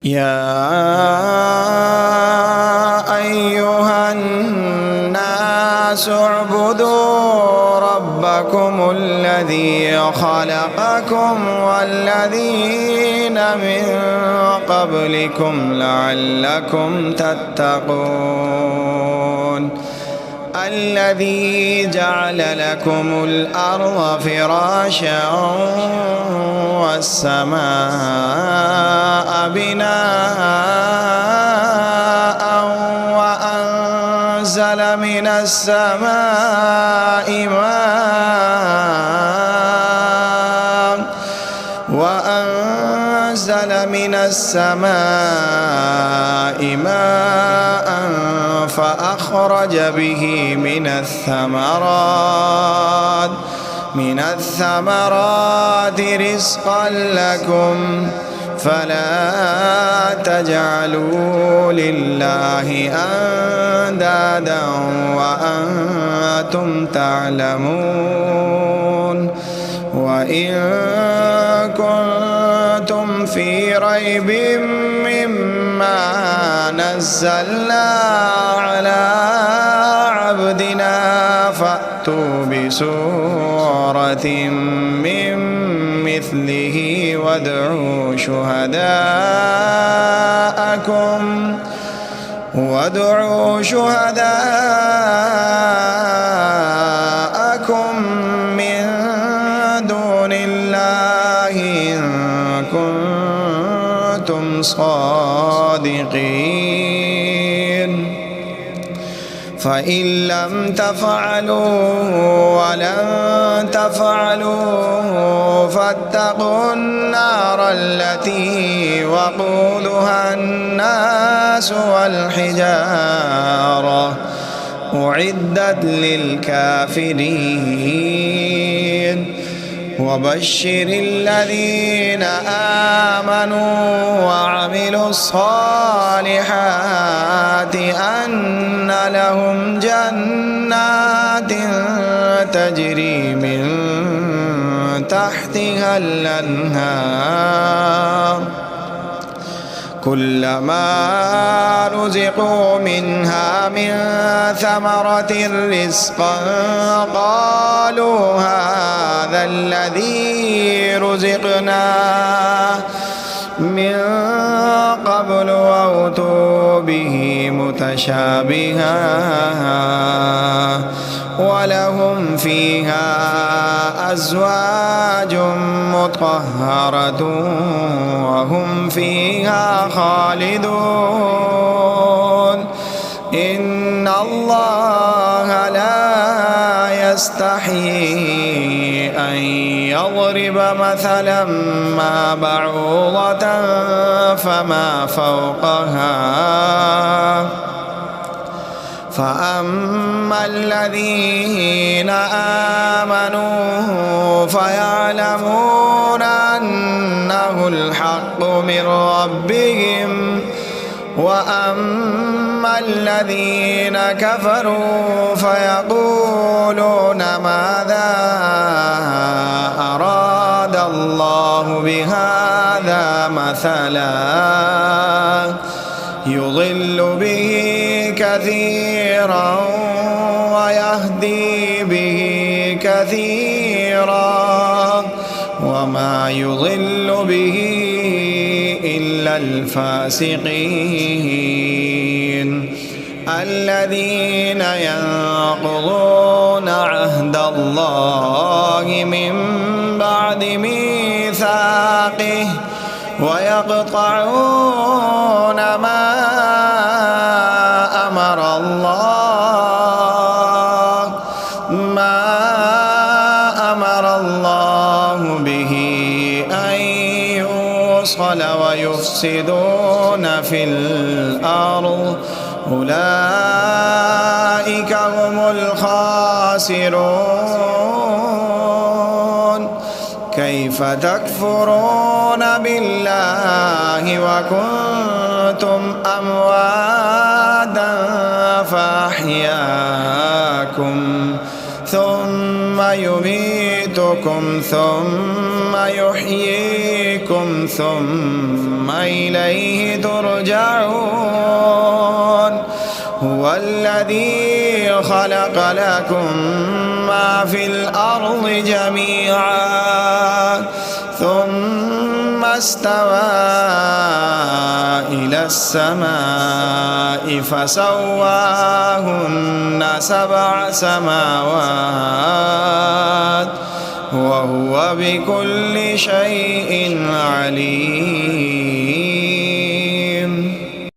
يا أيها الناس اعبدوا ربكم الذي خلقكم والذين من قبلكم لعلكم تتقون الذي جعل لكم الأرض فراشا والسماء بناء وأنزل من السماء ماء فأخرج به من الثمرات رزقا لكم فلا تجعلوا لله أندادا وأنتم تعلمون وإن كنتم في ريب مما نزلنا على عبدنا فأتوا بسورة من مثله وادعوا شهداءكم من دون الله إن كنتم صادقين فإن لم تفعلوا ولن تفعلوا فاتقوا النار التي وقودها الناس والحجارة أعدت للكافرين وبشر الذين آمنوا وعملوا الصالحات أن لهم جنات تجري من تحتها الأنهار كلما رزقوا منها من ثمرة رزقا قالوا هذا الذي رزقنا من قبل وأتوا به متشابها ولهم فيها أزواج مطهرة وهم فيها خالدون إن الله لا يستحيي أن يضرب مثلا ما بعوضة فما فوقها فأما الذين آمنوا فيعلمون أنه الحق من ربهم وأما الذين كفروا فيقولون ماذا أراد الله بهذا مثلا يضل به كثيرا ويهدي به كثيرا وما يضل به إلا الفاسقين الذين ينقضون عهد الله من بعد ميثاقه ويقطعون ما أمر الله به أن يوصل ويفسدون في الأرض أولئك هم الخاسرون كيف تكفرون بالله وكنتم أمواتا فأحياكم ثم يميتكم يميتكم ثم يحييكم ثم إليه ترجعون هو الذي خلق لكم ما في الأرض جميعا ثم استوى إلى السماء فسواهن 7 سماوات وهو بكل شيء عليم.